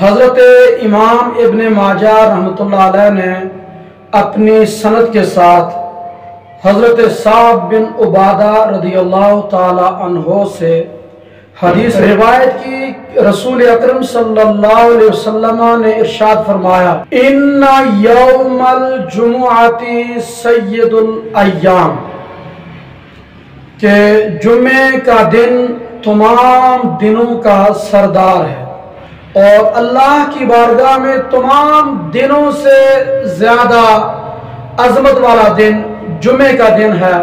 حضرت امام ابن ماجہ رحمۃ اللہ علیہ نے اپنی سند کے ساتھ حضرت صعب بن عبادہ رضی اللہ تعالی عنہ سے حدیث روایت کی، رسول اکرم صلی اللہ علیہ وسلم نے ارشاد فرمایا، ان یوم الجمعۃ سید الایام، کہ جمعے کا دن تمام دنوں کا سردار ہے اور اللہ کی بارگاہ میں تمام دنوں سے زیادہ عظمت والا دن جمعے کا دن ہے۔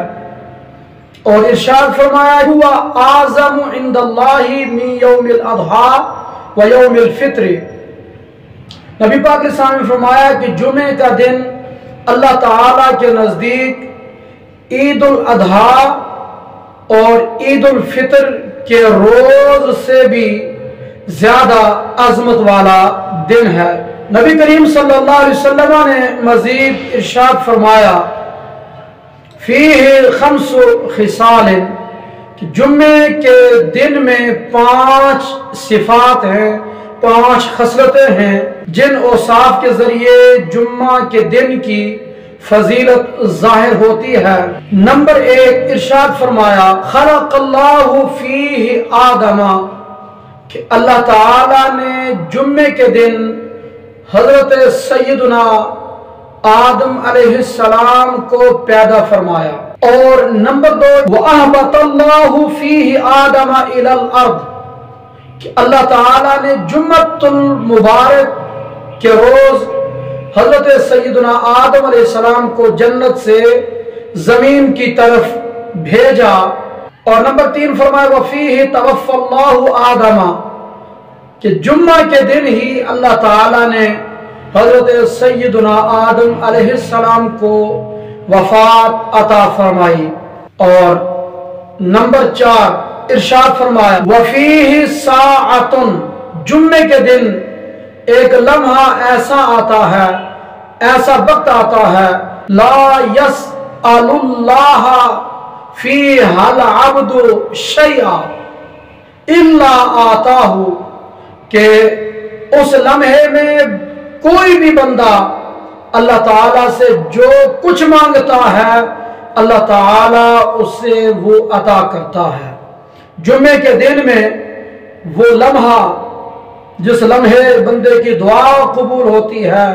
اور ارشاد فرمایا، ہوا اعظم عند اللہ من یوم الاضحیٰ و یوم الفطر۔ نبی پاک علیہ السلام نے فرمایا کہ جمعے کا دن اللہ تعالیٰ کے نزدیک عید الاضحیٰ اور عید الفطر کے روز سے بھی زیادہ عظمت والا دن ہے۔ نبی کریم صلی اللہ علیہ وسلم نے مزید ارشاد فرمایا، فیہ خمس خصال، کہ جمعے کے دن میں 5 صفات ہیں، 5 خصلتیں ہیں جن اوصاف کے ذریعے جمعہ کے دن کی فضیلت ظاہر ہوتی ہے۔ نمبر 1 ارشاد فرمایا، خلق اللہ فیہ آدم، کہ اللہ تعالیٰ نے جمعے کے دن حضرت سیدنا آدم علیہ السلام کو پیدا فرمایا۔ اور نمبر 2، وَأَهْبَطَ اللَّهُ فِيهِ آدَمَ إِلَى الْأَرْضِ، کہ اللہ تعالیٰ نے جمعۃ المبارک کے روز حضرت سیدنا آدم علیہ السلام کو جنت سے زمین کی طرف بھیجا۔ اور نمبر 3 فرمایا، وَفِيهِ تَوَفَّى اللَّهُ آدَمَ، کہ جمعہ کے دن ہی اللہ تعالیٰ نے حضرت سیدنا آدم علیہ السلام کو وفات عطا فرمائی۔ اور نمبر 4 ارشاد فرمایا، وَفِيهِ سَاعَةٌ، جمعے کے دن ایک لمحہ ایسا آتا ہے، ایسا وقت آتا ہے، لا يسأل اللہ فیہا العبد شیئا الا آتاہ، کہ اس لمحے میں کوئی بھی بندہ اللہ تعالیٰ سے جو کچھ مانگتا ہے اللہ تعالیٰ اسے وہ عطا کرتا ہے۔ جمعے کے دن میں وہ لمحہ جس لمحے بندے کی دعا قبول ہوتی ہے،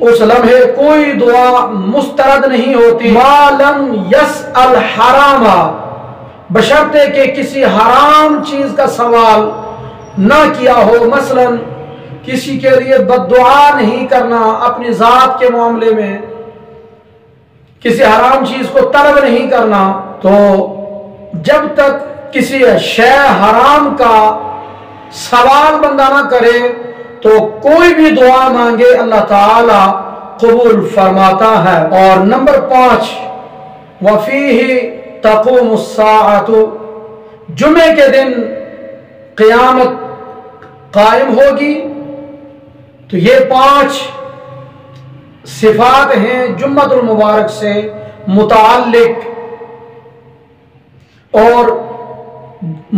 اس لمحے کوئی دعا مسترد نہیں ہوتی، ما لم یسأل حراما، بشرطے کہ کسی حرام چیز کا سوال نہ کیا ہو۔ مثلا کسی کے لیے بد دعا نہیں کرنا، اپنی ذات کے معاملے میں کسی حرام چیز کو طلب نہیں کرنا۔ تو جب تک کسی شے حرام کا سوال بندہ نہ کرے تو کوئی بھی دعا مانگے اللہ تعالی قبول فرماتا ہے۔ اور نمبر 5، وَفِيهِ تَقُومُ السَّاعَةُ، جمعے کے دن قیامت قائم ہوگی۔ تو یہ 5 صفات ہیں جمعۃ المبارک سے متعلق۔ اور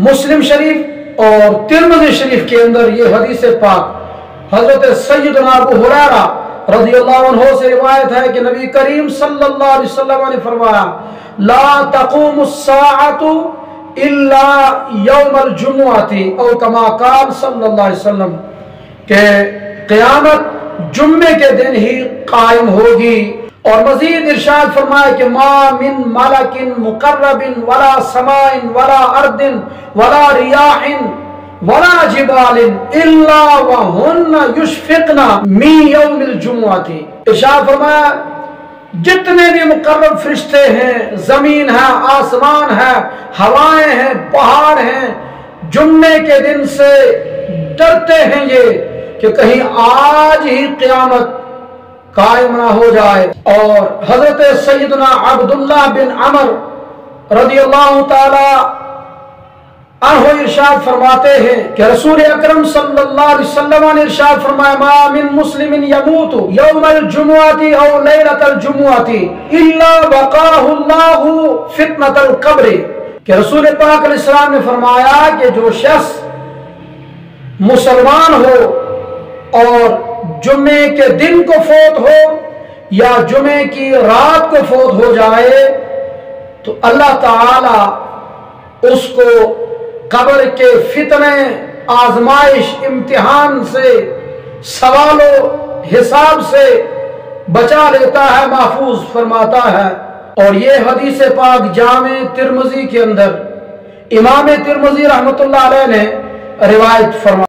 مسلم شریف اور ترمذی شریف کے اندر یہ حدیث پاک حضرت سیدنا ابو ہریرہ رضی اللہ عنہ سے روایت ہے کہ نبی کریم صلی اللہ علیہ وسلم نے فرمایا، لا تقوم الساعۃ الا یوم الجمعۃ، او کما قال صلی اللہ علیہ وسلم، کہ قیامت جمعے کے دن ہی قائم ہوگی۔ اور مزید ارشاد فرمایا کہ ما من ملک مقرب ولا سماء ولا ارض ولا ریاح ولا جبال الا وہن یشفقن من یوم الجمعۃ، ارشاد فرمایا جتنے بھی مقرب فرشتے ہیں، زمین ہے، آسمان ہے، ہوائیں ہیں، پہاڑ ہیں، جمعے کے دن سے ڈرتے ہیں یہ کہ کہیں آج ہی قیامت قائم نہ ہو جائے۔ اور حضرت سیدنا عبداللہ بن عمر رضی اللہ تعالی عنہ ارشاد فرماتے ہیں کہ رسول اکرم صلی اللہ علیہ وسلم نے ارشاد فرمایا، ما من مسلم یموت یوم الجمعۃ او لیلۃ الجمعۃ الا وقاه اللہ فتنۃ القبر، کہ رسول پاک علیہ السلام نے فرمایا کہ جو شخص مسلمان ہو اور جمعے کے دن کو فوت ہو یا جمعے کی رات کو فوت ہو جائے تو اللہ تعالی اس کو قبر کے فتنے، آزمائش، امتحان سے، سوال و حساب سے بچا لیتا ہے، محفوظ فرماتا ہے۔ اور یہ حدیث پاک جامع ترمذی کے اندر امام ترمذی رحمۃ اللہ علیہ نے روایت فرمایا۔